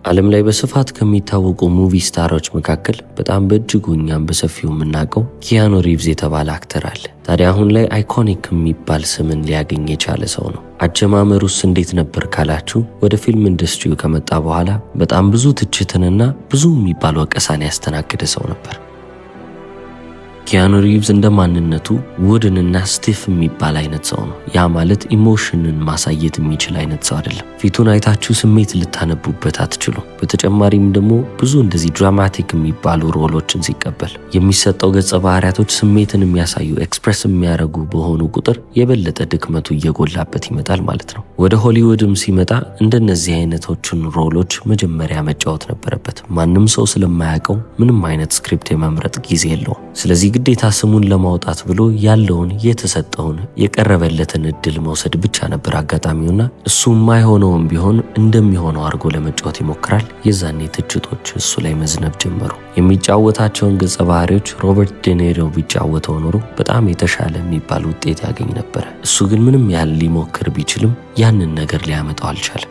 ዓለም ላይ በስፋት ከሚታወቁ ሙቪ ስታሮች መካከል በጣም በእጅጉ እኛም በሰፊው የምናውቀው ኪያኑ ሪቭዝ የተባለ አክተር አለ። ታዲያ አሁን ላይ አይኮኒክ የሚባል ስምን ሊያገኝ የቻለ ሰው ነው። አጀማመሩስ እንዴት ነበር ካላችሁ፣ ወደ ፊልም ኢንዱስትሪው ከመጣ በኋላ በጣም ብዙ ትችትንና ብዙ የሚባል ወቀሳን ያስተናገደ ሰው ነበር። ኪያኑ ሪቭዝ እንደ ማንነቱ ውድንና ስቲፍ የሚባል አይነት ሰው ነው። ያ ማለት ኢሞሽንን ማሳየት የሚችል አይነት ሰው አይደለም። ፊቱን አይታችሁ ስሜት ልታነቡበት አትችሉም። በተጨማሪም ደግሞ ብዙ እንደዚህ ድራማቲክ የሚባሉ ሮሎችን ሲቀበል የሚሰጠው ገጸ ባህሪያቶች ስሜትን የሚያሳዩ ኤክስፕሬስ የሚያደርጉ በሆኑ ቁጥር የበለጠ ድክመቱ እየጎላበት ይመጣል ማለት ነው። ወደ ሆሊውድም ሲመጣ እንደነዚህ አይነቶችን ሮሎች መጀመሪያ መጫወት ነበረበት። ማንም ሰው ስለማያውቀው ምንም አይነት ስክሪፕት የመምረጥ ጊዜ የለውም። ስለዚህ ግዴታ ስሙን ለማውጣት ብሎ ያለውን የተሰጠውን የቀረበለትን እድል መውሰድ ብቻ ነበር አጋጣሚውና እሱ የማይሆነውም ቢሆን እንደሚሆነው አድርጎ ለመጫወት ይሞክራል። የዛኔ ትችቶች እሱ ላይ መዝነብ ጀመሩ። የሚጫወታቸውን ገጸ ባህሪዎች ሮበርት ዴኒሮ ቢጫወተው ኖሮ በጣም የተሻለ የሚባል ውጤት ያገኝ ነበረ። እሱ ግን ምንም ያህል ሊሞክር ቢችልም ያንን ነገር ሊያመጣው አልቻለም።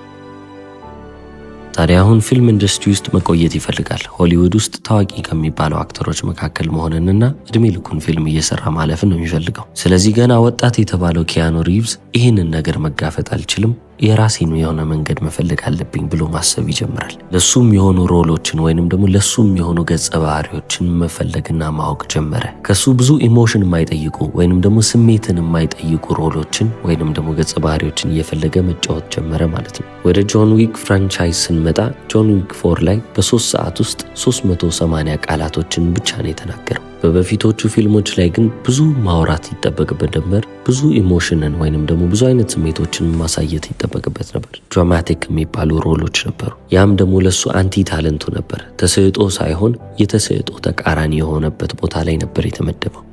ታዲያ አሁን ፊልም ኢንዱስትሪ ውስጥ መቆየት ይፈልጋል። ሆሊውድ ውስጥ ታዋቂ ከሚባለው አክተሮች መካከል መሆንንና እድሜ ልኩን ፊልም እየሰራ ማለፍን ነው የሚፈልገው። ስለዚህ ገና ወጣት የተባለው ኪያኑ ሪቭዝ ይህንን ነገር መጋፈጥ አልችልም፣ የራሴን የሆነ መንገድ መፈለግ አለብኝ ብሎ ማሰብ ይጀምራል። ለሱም የሆኑ ሮሎችን ወይንም ደግሞ ለሱም የሆኑ ገጸ ባህሪዎችን መፈለግና ማወቅ ጀመረ። ከሱ ብዙ ኢሞሽን የማይጠይቁ ወይንም ደግሞ ስሜትን የማይጠይቁ ሮሎችን ወይንም ደግሞ ገጸ ባህሪዎችን እየፈለገ መጫወት ጀመረ ማለት ነው። ወደ ጆን ዊክ ፍራንቻይዝ ስንመጣ ጆን ዊክ 4 ላይ በ3 ሰዓት ውስጥ 380 ቃላቶችን ብቻ ነው የተናገረው። በበፊቶቹ ፊልሞች ላይ ግን ብዙ ማውራት ይጠበቅበት ነበር። ብዙ ኢሞሽንን ወይንም ደግሞ ብዙ አይነት ስሜቶችን ማሳየት ይጠበቅበት ነበር። ድራማቲክ የሚባሉ ሮሎች ነበሩ። ያም ደግሞ ለሱ አንቲ ታለንቱ ነበር። ተሰጥኦ ሳይሆን የተሰጥኦ ተቃራኒ የሆነበት ቦታ ላይ ነበር የተመደበው።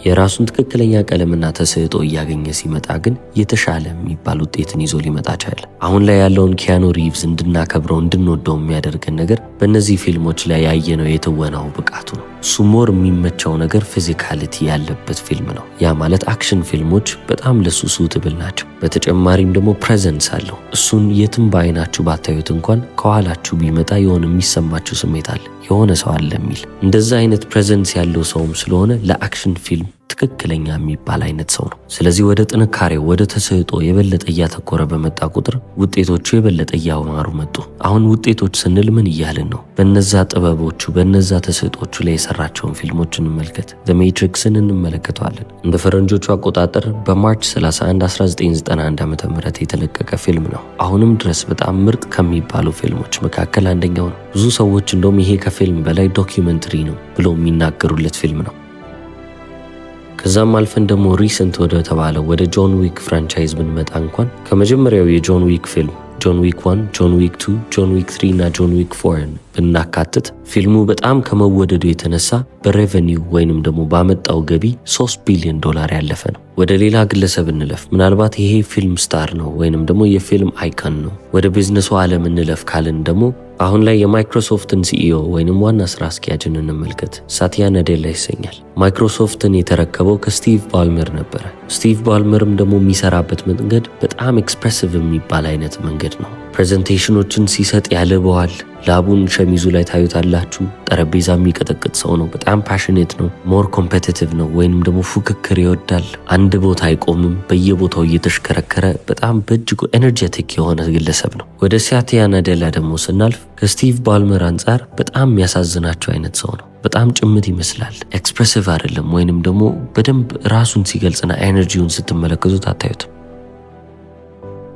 የራሱን ትክክለኛ ቀለምና ተሰጥኦ እያገኘ ሲመጣ ግን የተሻለ የሚባል ውጤትን ይዞ ሊመጣ ቻለ። አሁን ላይ ያለውን ኪያኑ ሪቭዝ እንድናከብረው እንድንወደው የሚያደርገን ነገር በእነዚህ ፊልሞች ላይ ያየነው የትወናው ብቃቱ ነው። እሱ ሞር የሚመቸው ነገር ፊዚካሊቲ ያለበት ፊልም ነው። ያ ማለት አክሽን ፊልሞች በጣም ለሱ ሱትብል ናቸው። በተጨማሪም ደግሞ ፕሬዘንስ አለው። እሱን የትም በአይናችሁ ባታዩት እንኳን ከኋላችሁ ቢመጣ የሆነ የሚሰማችሁ ስሜት አለ፣ የሆነ ሰው አለ የሚል እንደዛ አይነት ፕሬዘንስ ያለው ሰውም ስለሆነ ለአክሽን ፊልም ትክክለኛ የሚባል አይነት ሰው ነው። ስለዚህ ወደ ጥንካሬው ወደ ተሰጥኦ የበለጠ እያተኮረ በመጣ ቁጥር ውጤቶቹ የበለጠ እያማሩ መጡ። አሁን ውጤቶች ስንል ምን እያልን ነው? በነዛ ጥበቦቹ በነዛ ተሰጥኦቹ ላይ የሰራቸውን ፊልሞች እንመልከት። ዘ ሜትሪክስን እንመለከተዋለን። እንደ ፈረንጆቹ አቆጣጠር በማርች 31 1991 ዓ.ም የተለቀቀ ፊልም ነው። አሁንም ድረስ በጣም ምርጥ ከሚባሉ ፊልሞች መካከል አንደኛው ነው። ብዙ ሰዎች እንደውም ይሄ ከፊልም በላይ ዶኪመንተሪ ነው ብለው የሚናገሩለት ፊልም ነው። ከዛም አልፈን ደግሞ ሪሰንት ወደ ተባለው ወደ ጆን ዊክ ፍራንቻይዝ ብንመጣ እንኳን ከመጀመሪያው የጆን ዊክ ፊልም ጆን ዊክ 1፣ ጆን ዊክ 2፣ ጆን ዊክ 3 እና ጆን ዊክ 4 ብናካትት ፊልሙ በጣም ከመወደዱ የተነሳ በሬቨኒው ወይንም ደግሞ ባመጣው ገቢ $3 ቢሊዮን ያለፈ ነው። ወደ ሌላ ግለሰብ እንለፍ። ምናልባት ይሄ ፊልም ስታር ነው ወይንም ደግሞ የፊልም አይከን ነው። ወደ ቢዝነሱ ዓለም እንለፍ ካልን ደግሞ አሁን ላይ የማይክሮሶፍትን ሲኢኦ ወይንም ዋና ስራ አስኪያጅን እንመልከት። ሳቲያ ናዴላ ይሰኛል። ማይክሮሶፍትን የተረከበው ከስቲቭ ባልመር ነበረ። ስቲቭ ባልመርም ደግሞ የሚሰራበት መንገድ በጣም ኤክስፕሬሲቭ የሚባል አይነት መንገድ ነው። ፕሬዘንቴሽኖችን ሲሰጥ ያልበዋል። ላቡን ሸሚዙ ላይ ታዩታላችሁ። ጠረጴዛ የሚቀጠቅጥ ሰው ነው። በጣም ፓሽኔት ነው። ሞር ኮምፔቲቲቭ ነው ወይንም ደግሞ ፉክክር ይወዳል። አንድ ቦታ አይቆምም። በየቦታው እየተሽከረከረ በጣም በእጅጉ ኤነርጄቲክ የሆነ ግለሰብ ነው። ወደ ሳቲያ ናዴላ ደግሞ ስናልፍ ከስቲቭ ባልመር አንጻር በጣም የሚያሳዝናቸው አይነት ሰው ነው። በጣም ጭምት ይመስላል። ኤክስፕሬሲቭ አይደለም ወይንም ደግሞ በደንብ ራሱን ሲገልጽና ኤነርጂውን ስትመለከቱት አታዩትም።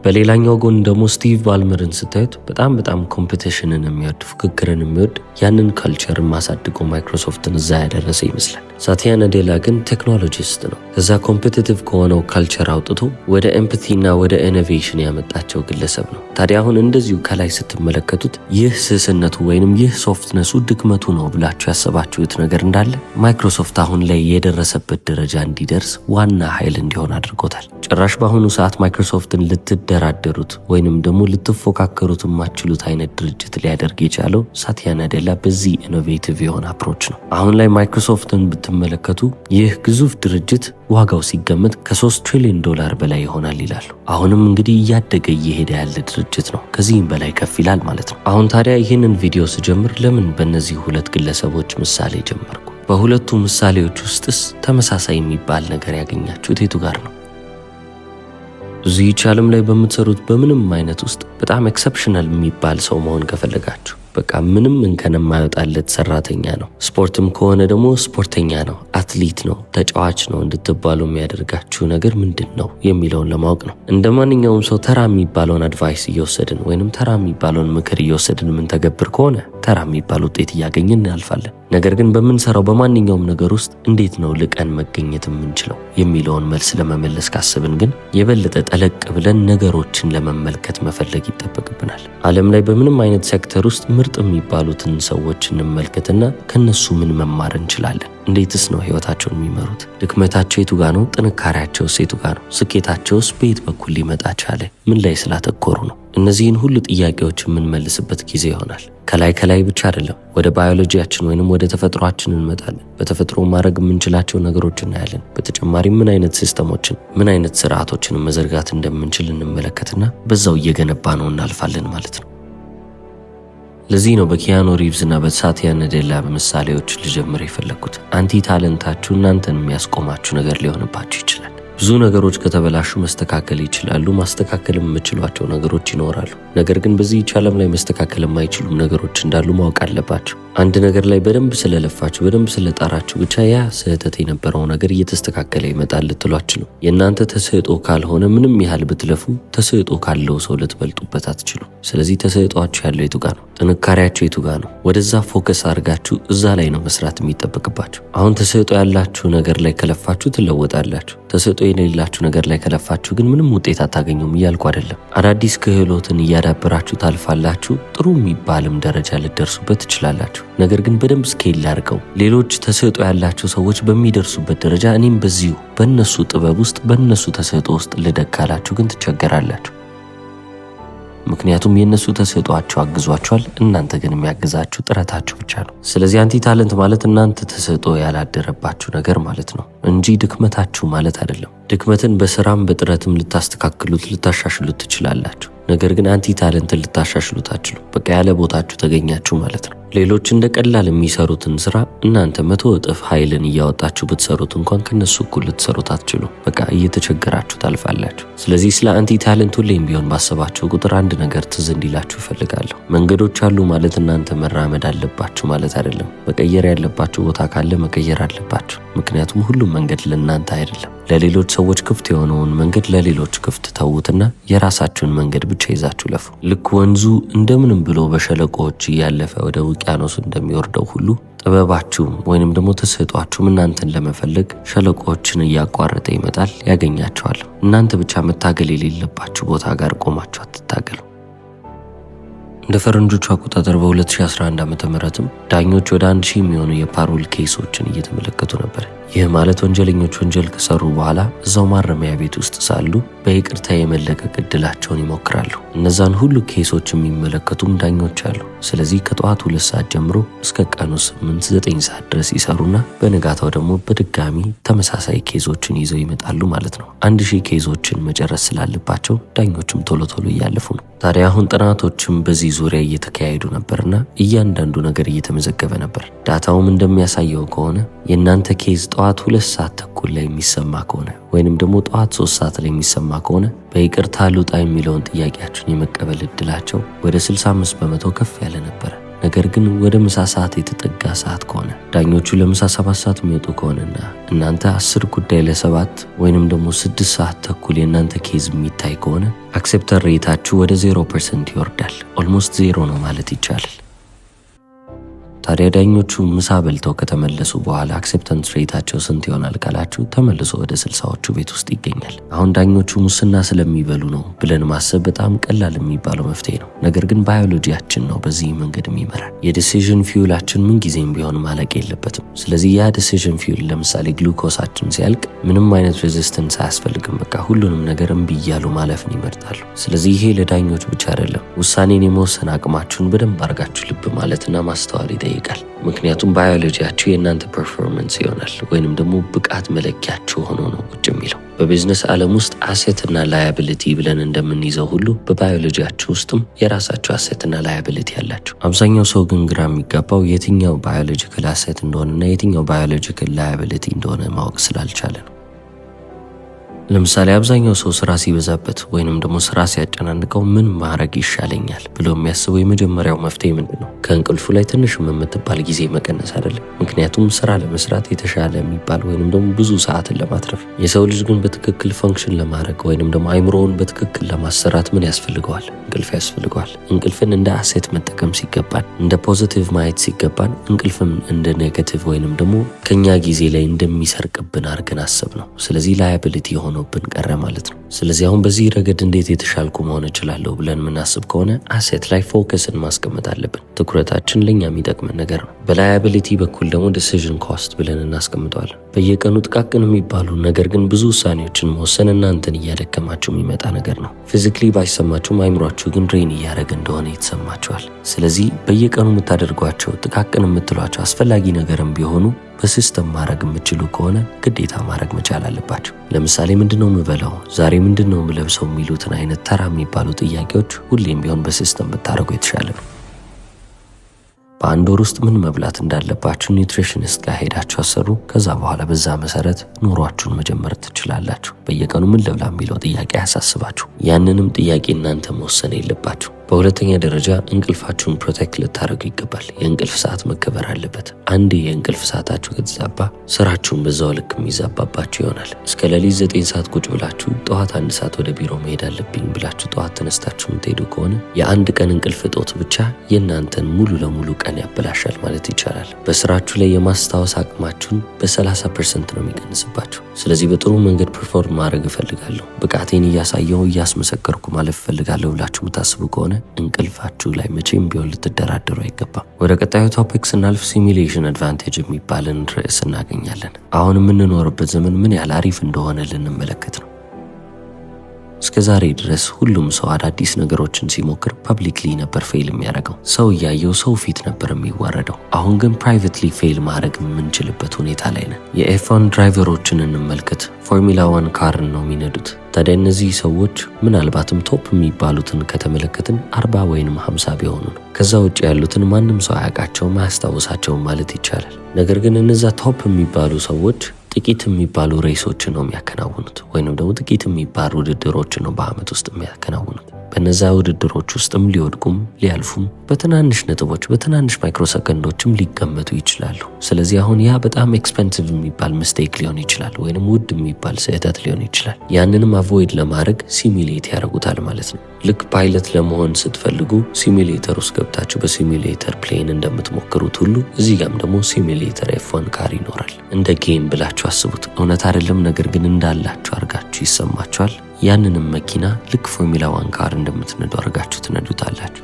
በሌላኛው ጎን ደግሞ ስቲቭ ባልመርን ስታዩት በጣም ኮምፒቲሽንን የሚወድ ፉክክርን የሚወድ ያንን ካልቸር ማሳድጎ ማይክሮሶፍትን እዛ ያደረሰ ይመስላል። ሳቲያ ናዴላ ግን ቴክኖሎጂስት ነው። ከዛ ኮምፒቲቲቭ ከሆነው ካልቸር አውጥቶ ወደ ኤምፓቲና ወደ ኢኖቬሽን ያመጣቸው ግለሰብ ነው። ታዲያ አሁን እንደዚሁ ከላይ ስትመለከቱት ይህ ስስነቱ ወይንም ይህ ሶፍትነሱ ድክመቱ ነው ብላችሁ ያሰባችሁት ነገር እንዳለ ማይክሮሶፍት አሁን ላይ የደረሰበት ደረጃ እንዲደርስ ዋና ኃይል እንዲሆን አድርጎታል። ጭራሽ በአሁኑ ሰዓት ማይክሮሶፍትን ልትደራደሩት ወይንም ደግሞ ልትፎካከሩት የማትችሉት አይነት ድርጅት ሊያደርግ የቻለው ሳቲያ ናዴላ በዚህ ኢኖቬቲቭ የሆነ አፕሮች ነው። አሁን ላይ ማይክሮሶፍትን ብትመለከቱ ይህ ግዙፍ ድርጅት ዋጋው ሲገመት ከ3 ትሪሊዮን ዶላር በላይ ይሆናል ይላሉ። አሁንም እንግዲህ እያደገ እየሄደ ያለ ድርጅት ነው። ከዚህም በላይ ከፍ ይላል ማለት ነው። አሁን ታዲያ ይህንን ቪዲዮ ስጀምር ለምን በእነዚህ ሁለት ግለሰቦች ምሳሌ ጀመርኩ? በሁለቱ ምሳሌዎች ውስጥስ ተመሳሳይ የሚባል ነገር ያገኛችሁት የቱ ጋር ነው? እዚህ ዓለም ላይ በምትሰሩት በምንም አይነት ውስጥ በጣም ኤክሰፕሽናል የሚባል ሰው መሆን ከፈለጋችሁ በቃ ምንም እንከን የማይወጣለት ሰራተኛ ነው። ስፖርትም ከሆነ ደግሞ ስፖርተኛ ነው፣ አትሌት ነው፣ ተጫዋች ነው እንድትባሉ የሚያደርጋችሁ ነገር ምንድን ነው የሚለውን ለማወቅ ነው። እንደ ማንኛውም ሰው ተራ የሚባለውን አድቫይስ እየወሰድን ወይንም ተራ የሚባለውን ምክር እየወሰድን የምንተገብር ከሆነ ተራ የሚባል ውጤት እያገኘን እናልፋለን። ነገር ግን በምንሰራው በማንኛውም ነገር ውስጥ እንዴት ነው ልቀን መገኘት የምንችለው የሚለውን መልስ ለመመለስ ካስብን ግን የበለጠ ጠለቅ ብለን ነገሮችን ለመመልከት መፈለግ ይጠበቅብናል። ዓለም ላይ በምንም አይነት ሴክተር ውስጥ ምርጥ የሚባሉትን ሰዎች እንመልከትና ከነሱ ምን መማር እንችላለን? እንዴትስ ነው ህይወታቸውን የሚመሩት? ድክመታቸው የቱ ጋር ነው? ጥንካሬያቸውስ የቱ ጋር ነው? ስኬታቸውስ በየት በኩል ሊመጣ ቻለ? ምን ላይ ስላተኮሩ ነው? እነዚህን ሁሉ ጥያቄዎች የምንመልስበት ጊዜ ይሆናል። ከላይ ብቻ አይደለም፣ ወደ ባዮሎጂያችን ወይንም ወደ ተፈጥሯችን እንመጣለን። በተፈጥሮ ማድረግ የምንችላቸው ነገሮች እናያለን። በተጨማሪም ምን አይነት ሲስተሞችን ምን አይነት ስርዓቶችን መዘርጋት እንደምንችል እንመለከትና በዛው እየገነባ ነው እናልፋለን ማለት ነው። ለዚህ ነው በኪያኖ ሪቭዝ እና በሳቲያ ናዴላ ምሳሌዎች ልጀምር የፈለግኩት። አንቲ ታለንታችሁ እናንተን የሚያስቆማችሁ ነገር ሊሆንባችሁ ይችላል። ብዙ ነገሮች ከተበላሹ መስተካከል ይችላሉ። ማስተካከል የምችሏቸው ነገሮች ይኖራሉ። ነገር ግን በዚህ ዓለም ላይ መስተካከል የማይችሉ ነገሮች እንዳሉ ማወቅ አለባቸው። አንድ ነገር ላይ በደንብ ስለለፋችሁ በደንብ ስለጣራችሁ ብቻ ያ ስህተት የነበረው ነገር እየተስተካከለ ይመጣል ልትሉ አትችሉ። የእናንተ ተሰጥኦ ካልሆነ ምንም ያህል ብትለፉ ተሰጥኦ ካለው ሰው ልትበልጡበት አትችሉ። ስለዚህ ተሰጥኦአችሁ ያለው የቱ ጋር ነው? ጥንካሬያችሁ የቱ ጋር ነው? ወደዛ ፎከስ አድርጋችሁ እዛ ላይ ነው መስራት የሚጠበቅባችሁ። አሁን ተሰጥኦ ያላችሁ ነገር ላይ ከለፋችሁ ትለወጣላችሁ። ተሰጥኦ የሌላችሁ ነገር ላይ ከለፋችሁ ግን ምንም ውጤት አታገኙም እያልኩ አይደለም። አዳዲስ ክህሎትን እያዳበራችሁ ታልፋላችሁ። ጥሩ የሚባልም ደረጃ ልትደርሱበት ትችላላችሁ። ነገር ግን በደንብ ስኬል አድርገው ሌሎች ተሰጥኦ ያላቸው ሰዎች በሚደርሱበት ደረጃ እኔም በዚሁ በእነሱ ጥበብ ውስጥ በእነሱ ተሰጥኦ ውስጥ ልደካላችሁ ግን ትቸገራላችሁ። ምክንያቱም የእነሱ ተሰጥኦአቸው አግዟቸዋል፣ እናንተ ግን የሚያግዛችሁ ጥረታችሁ ብቻ ነው። ስለዚህ አንቲ ታለንት ማለት እናንተ ተሰጥኦ ያላደረባችሁ ነገር ማለት ነው እንጂ ድክመታችሁ ማለት አይደለም። ድክመትን በስራም በጥረትም ልታስተካክሉት ልታሻሽሉት ትችላላችሁ። ነገር ግን አንቲ ታለንትን ልታሻሽሉት አትችሉ። በቃ ያለ ቦታችሁ ተገኛችሁ ማለት ነው። ሌሎች እንደ ቀላል የሚሰሩትን ስራ እናንተ 100 እጥፍ ኃይልን እያወጣችሁ ብትሰሩት እንኳን ከነሱ እኩል ልትሰሩት አትችሉ። በቃ እየተቸገራችሁ ታልፋላችሁ። ስለዚህ ስለ አንቲ ታለንት ሁሌም ቢሆን ባሰባችሁ ቁጥር አንድ ነገር ትዝ እንዲላችሁ እፈልጋለሁ። መንገዶች አሉ ማለት እናንተ መራመድ አለባችሁ ማለት አይደለም። መቀየር ያለባችሁ ቦታ ካለ መቀየር አለባችሁ። ምክንያቱም ሁሉም መንገድ ለእናንተ አይደለም። ለሌሎች ሰዎች ክፍት የሆነውን መንገድ ለሌሎች ክፍት ተዉትና የራሳችሁን መንገድ ብቻ ይዛችሁ ለፉ። ልክ ወንዙ እንደምንም ብሎ በሸለቆዎች እያለፈ ወደ ውቅያኖስ እንደሚወርደው ሁሉ ጥበባችሁም ወይንም ደግሞ ተሰጥኦአችሁም እናንተን ለመፈለግ ሸለቆዎችን እያቋረጠ ይመጣል፣ ያገኛቸዋል። እናንተ ብቻ መታገል የሌለባችሁ ቦታ ጋር ቆማችሁ አትታገሉ። እንደ ፈረንጆቹ አቆጣጠር በ2011 ዓ.ም ዳኞች ወደ 1000 የሚሆኑ የፓሮል ኬሶችን እየተመለከቱ ነበር። ይህ ማለት ወንጀለኞች ወንጀል ከሰሩ በኋላ እዛው ማረሚያ ቤት ውስጥ ሳሉ በይቅርታ የመለቀቅ እድላቸውን ይሞክራሉ። እነዛን ሁሉ ኬሶች የሚመለከቱም ዳኞች አሉ። ስለዚህ ከጠዋቱ 2 ሰዓት ጀምሮ እስከ ቀኑ 8-9 ሰዓት ድረስ ይሰሩና በንጋታው ደግሞ በድጋሚ ተመሳሳይ ኬዞችን ይዘው ይመጣሉ ማለት ነው። 1000 ኬዞችን መጨረስ ስላለባቸው ዳኞችም ቶሎ እያለፉ ነው። ታዲያ አሁን ጥናቶችም በዚህ ዙሪያ እየተካሄዱ ነበርና እያንዳንዱ ነገር እየተመዘገበ ነበር። ዳታውም እንደሚያሳየው ከሆነ የእናንተ ኬዝ ጠዋት 2 ሰዓት ተኩል ላይ የሚሰማ ከሆነ ወይንም ደግሞ ጠዋት 3 ሰዓት ላይ የሚሰማ ከሆነ በይቅርታ ልውጣ የሚለውን ጥያቄያችሁን የመቀበል እድላቸው ወደ 65% ከፍ ያለ ነበረ። ነገር ግን ወደ ምሳ ሰዓት የተጠጋ ሰዓት ከሆነ ዳኞቹ ለምሳ 7 ሰዓት የሚወጡ ከሆነና እናንተ 10 ጉዳይ ለ7 ወይንም ደግሞ 6 ሰዓት ተኩል የእናንተ ኬዝ የሚታይ ከሆነ አክሴፕተር ሬታችሁ ወደ 0% ይወርዳል። ኦልሞስት 0 ነው ማለት ይቻላል። ታዲያ ዳኞቹ ምሳ በልተው ከተመለሱ በኋላ አክሴፕታንስ ሬታቸው ስንት ይሆናል ካላችሁ ተመልሶ ወደ 60ዎቹ ቤት ውስጥ ይገኛል። አሁን ዳኞቹ ሙስና ስለሚበሉ ነው ብለን ማሰብ በጣም ቀላል የሚባለው መፍትሄ ነው። ነገር ግን ባዮሎጂያችን ነው በዚህ መንገድ የሚመራል። የዲሲዥን ፊውላችን ምንጊዜም ቢሆን ማለቅ የለበትም። ስለዚህ ያ ዲሲዥን ፊውል ለምሳሌ ግሉኮሳችን ሲያልቅ ምንም አይነት ሬዚስተንስ አያስፈልግም። በቃ ሁሉንም ነገር እምቢ እያሉ ማለፍን ይመርጣሉ። ስለዚህ ይሄ ለዳኞች ብቻ አይደለም። ውሳኔን የመወሰን አቅማችሁን በደንብ አድርጋችሁ ልብ ማለትና ማስተዋል ይጠይቃል። ምክንያቱም ባዮሎጂያችሁ የእናንተ ፐርፎርማንስ ይሆናል፣ ወይንም ደግሞ ብቃት መለኪያችሁ ሆኖ ነው ቁጭ የሚለው። በቢዝነስ ዓለም ውስጥ አሴትና ላያቢሊቲ ብለን እንደምንይዘው ሁሉ በባዮሎጂያችሁ ውስጥም የራሳችሁ አሴትና ላያቢሊቲ ያላችሁ። አብዛኛው ሰው ግን ግራ የሚጋባው የትኛው ባዮሎጂካል አሴት እንደሆነና የትኛው ባዮሎጂካል ላያቢሊቲ እንደሆነ ማወቅ ስላልቻለ ነው። ለምሳሌ አብዛኛው ሰው ስራ ሲበዛበት ወይንም ደግሞ ስራ ሲያጨናንቀው ምን ማድረግ ይሻለኛል ብሎ የሚያስበው የመጀመሪያው መፍትሄ ምንድን ነው? ከእንቅልፉ ላይ ትንሽ የምትባል ጊዜ መቀነስ አይደለም። ምክንያቱም ስራ ለመስራት የተሻለ የሚባል ወይንም ደግሞ ብዙ ሰዓትን ለማትረፍ። የሰው ልጅ ግን በትክክል ፈንክሽን ለማድረግ ወይንም ደግሞ አይምሮውን በትክክል ለማሰራት ምን ያስፈልገዋል? እንቅልፍ ያስፈልገዋል። እንቅልፍን እንደ አሴት መጠቀም ሲገባን፣ እንደ ፖዚቲቭ ማየት ሲገባን፣ እንቅልፍም እንደ ኔጋቲቭ ወይንም ደግሞ ከኛ ጊዜ ላይ እንደሚሰርቅብን አድርገን አሰብ ነው። ስለዚህ ላያቢሊቲ የሆነ ብን ቀረ ማለት ነው። ስለዚህ አሁን በዚህ ረገድ እንዴት የተሻልኩ መሆን እችላለሁ ብለን የምናስብ ከሆነ አሴት ላይ ፎከስን ማስቀመጥ አለብን። ትኩረታችን ለኛ የሚጠቅመን ነገር ነው። በላያቢሊቲ በኩል ደግሞ ዲሲዥን ኮስት ብለን እናስቀምጠዋለን። በየቀኑ ጥቃቅን የሚባሉ ነገር ግን ብዙ ውሳኔዎችን መወሰን እናንተን እያደከማችሁ የሚመጣ ነገር ነው። ፊዚክሊ ባይሰማችሁም አይምሯችሁ ግን ድሬን እያደረገ እንደሆነ ይተሰማችኋል። ስለዚህ በየቀኑ የምታደርጓቸው ጥቃቅን የምትሏቸው አስፈላጊ ነገርም ቢሆኑ በሲስተም ማድረግ የምችሉ ከሆነ ግዴታ ማድረግ መቻል አለባቸው። ለምሳሌ ምንድነው የምበላው፣ ዛሬ ምንድነው የምለብሰው የሚሉትን አይነት ተራ የሚባሉ ጥያቄዎች ሁሌም ቢሆን በሲስተም ብታደርጉ የተሻለ ነው። በአንድ ወር ውስጥ ምን መብላት እንዳለባችሁ ኒውትሪሽኒስት ጋር ሄዳችሁ አሰሩ። ከዛ በኋላ በዛ መሰረት ኑሯችሁን መጀመር ትችላላችሁ። በየቀኑ ምን ልብላ የሚለው ጥያቄ ያሳስባችሁ። ያንንም ጥያቄ እናንተ መወሰን የለባችሁ። በሁለተኛ ደረጃ እንቅልፋችሁን ፕሮቴክት ልታደርጉ ይገባል። የእንቅልፍ ሰዓት መከበር አለበት። አንድ የእንቅልፍ ሰዓታችሁ ከተዛባ ስራችሁን በዛው ልክ የሚዛባባችሁ ይሆናል። እስከ ሌሊት 9 ሰዓት ቁጭ ብላችሁ ጠዋት 1 ሰዓት ወደ ቢሮ መሄድ አለብኝ ብላችሁ ጠዋት ተነስታችሁ የምትሄዱ ከሆነ የአንድ ቀን እንቅልፍ እጦት ብቻ የእናንተን ሙሉ ለሙሉ ቀን ያበላሻል ማለት ይቻላል። በስራችሁ ላይ የማስታወስ አቅማችሁን በ30% ነው የሚቀንስባችሁ። ስለዚህ በጥሩ መንገድ ፐርፎርም ማድረግ እፈልጋለሁ፣ ብቃቴን እያሳየው እያስመሰከርኩ ማለፍ እፈልጋለሁ ብላችሁ የምታስቡ ከሆነ እንቅልፋችሁ ላይ መቼም ቢሆን ልትደራደሩ አይገባም። ወደ ቀጣዩ ቶፒክ ስናልፍ ሲሚሌሽን አድቫንቴጅ የሚባልን ርዕስ እናገኛለን። አሁን የምንኖርበት ዘመን ምን ያህል አሪፍ እንደሆነ ልንመለከት ነው። እስከ ዛሬ ድረስ ሁሉም ሰው አዳዲስ ነገሮችን ሲሞክር ፐብሊክሊ ነበር ፌል የሚያደርገው። ሰው እያየው ሰው ፊት ነበር የሚዋረደው። አሁን ግን ፕራይቬትሊ ፌል ማድረግ የምንችልበት ሁኔታ ላይ ነን። የኤፍ1 ድራይቨሮችን እንመልከት። ፎርሙላ 1 ካርን ነው የሚነዱት። ታዲያ እነዚህ ሰዎች ምናልባትም ቶፕ የሚባሉትን ከተመለከትን 40 ወይም 50 ቢሆኑ ነው። ከዛ ውጭ ያሉትን ማንም ሰው አያውቃቸውም፣ አያስታውሳቸውም ማለት ይቻላል። ነገር ግን እነዛ ቶፕ የሚባሉ ሰዎች ጥቂት የሚባሉ ሬሶችን ነው የሚያከናውኑት፣ ወይንም ደግሞ ጥቂት የሚባሉ ውድድሮችን ነው በአመት ውስጥ የሚያከናውኑት። በነዛ ውድድሮች ውስጥም ሊወድቁም ሊያልፉም በትናንሽ ነጥቦች በትናንሽ ማይክሮሰከንዶችም ሊገመቱ ይችላሉ። ስለዚህ አሁን ያ በጣም ኤክስፔንሲቭ የሚባል ሚስቴክ ሊሆን ይችላል፣ ወይንም ውድ የሚባል ስህተት ሊሆን ይችላል። ያንንም አቮይድ ለማድረግ ሲሚሌት ያደርጉታል ማለት ነው። ልክ ፓይለት ለመሆን ስትፈልጉ ሲሚሌተር ውስጥ ገብታችሁ በሲሚሌተር ፕሌን እንደምትሞክሩት ሁሉ እዚህ ጋም ደግሞ ሲሚሌተር ኤፍ1 ካር ይኖራል። እንደ ጌም ብላችሁ አስቡት። እውነት አይደለም፣ ነገር ግን እንዳላችሁ አድርጋችሁ ይሰማችኋል። ያንንም መኪና ልክ ፎርሙላ 1 ካር እንደምትነዱ አድርጋችሁ ትነዱታላችሁ።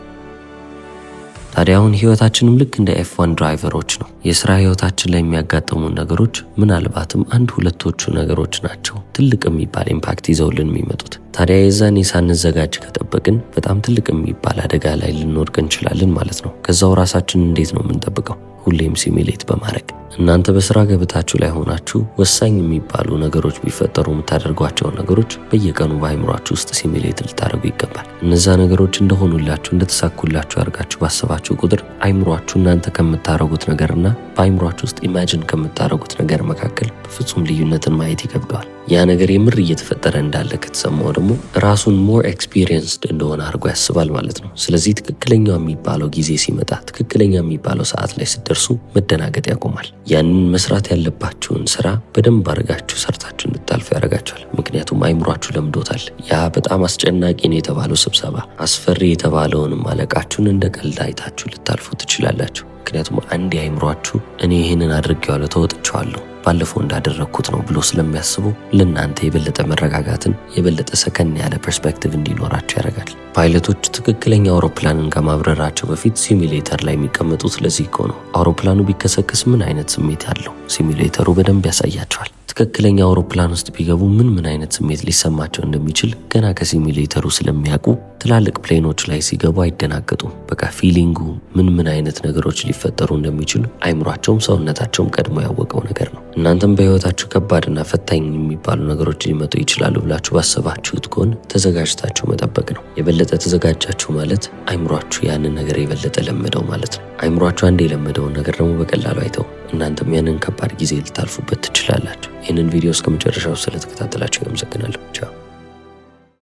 ታዲያ አሁን ህይወታችንም ልክ እንደ ኤፍ1 ድራይቨሮች ነው። የስራ ህይወታችን ላይ የሚያጋጥሙ ነገሮች ምናልባትም 1-2ቶቹ ነገሮች ናቸው ትልቅ የሚባል ኢምፓክት ይዘውልን የሚመጡት። ታዲያ የዛኔ ሳንዘጋጅ ከጠበቅን በጣም ትልቅ የሚባል አደጋ ላይ ልንወድቅ እንችላለን ማለት ነው። ከዛው ራሳችን እንዴት ነው የምንጠብቀው? ሁሌም ሲሚሌት በማድረግ እናንተ በስራ ገበታችሁ ላይ ሆናችሁ ወሳኝ የሚባሉ ነገሮች ቢፈጠሩ የምታደርጓቸው ነገሮች በየቀኑ በአይምሯችሁ ውስጥ ሲሚሌት ልታደርጉ ይገባል። እነዛ ነገሮች እንደሆኑላችሁ እንደተሳኩላችሁ አድርጋችሁ ባሰባችሁ ቁጥር አይምሯችሁ እናንተ ከምታደርጉት ነገርና በአይምሯችሁ ውስጥ ኢማጂን ከምታደርጉት ነገር መካከል በፍጹም ልዩነትን ማየት ይከብደዋል። ያ ነገር የምር እየተፈጠረ እንዳለ ከተሰማው ደግሞ ራሱን ሞር ኤክስፒሪየንስድ እንደሆነ አድርጎ ያስባል ማለት ነው። ስለዚህ ትክክለኛው የሚባለው ጊዜ ሲመጣ፣ ትክክለኛ የሚባለው ሰዓት ላይ ስትደርሱ መደናገጥ ያቆማል። ያንን መስራት ያለባችሁን ስራ በደንብ አድርጋችሁ ሰርታችሁ እንድታልፉ ያደርጋችኋል። ምክንያቱም አይምሯችሁ ለምዶታል። ያ በጣም አስጨናቂ ነው የተባለው ስብሰባ፣ አስፈሪ የተባለውንም አለቃችሁን እንደ ቀልድ አይታችሁ ልታልፉ ትችላላችሁ። ምክንያቱም አንድ አይምሯችሁ እኔ ይህንን አድርጌዋለሁ፣ ተወጥቼዋለሁ፣ ባለፈው እንዳደረግኩት ነው ብሎ ስለሚያስቡ ለእናንተ የበለጠ መረጋጋትን፣ የበለጠ ሰከን ያለ ፐርስፔክቲቭ እንዲኖራቸው ያደርጋል። ፓይለቶች ትክክለኛ አውሮፕላንን ከማብረራቸው በፊት ሲሚሌተር ላይ የሚቀመጡት ለዚህ እኮ ነው። አውሮፕላኑ ቢከሰክስ ምን አይነት ስሜት አለው ሲሚሌተሩ በደንብ ያሳያቸዋል። ትክክለኛ አውሮፕላን ውስጥ ቢገቡ ምን አይነት ስሜት ሊሰማቸው እንደሚችል ገና ከሲሚሌተሩ ስለሚያውቁ ትላልቅ ፕሌኖች ላይ ሲገቡ አይደናገጡም። በቃ ፊሊንጉ ምን አይነት ነገሮች ሊፈጠሩ እንደሚችሉ አይምሯቸውም ሰውነታቸውም ቀድሞ ያወቀው ነገር ነው። እናንተም በህይወታችሁ ከባድና ፈታኝ የሚባሉ ነገሮች ሊመጡ ይችላሉ ብላችሁ ባሰባችሁት ከሆነ ተዘጋጅታችሁ መጠበቅ ነው። የበለጠ ተዘጋጃችሁ ማለት አይምሯችሁ ያንን ነገር የበለጠ ለመደው ማለት ነው። አይምሯችሁ አንድ የለመደውን ነገር ደግሞ በቀላሉ አይተው እናንተም ያንን ከባድ ጊዜ ልታልፉበት ትችላላችሁ። ይህንን ቪዲዮ እስከ መጨረሻው ስለተከታተላችሁ አመሰግናለሁ። ቻው።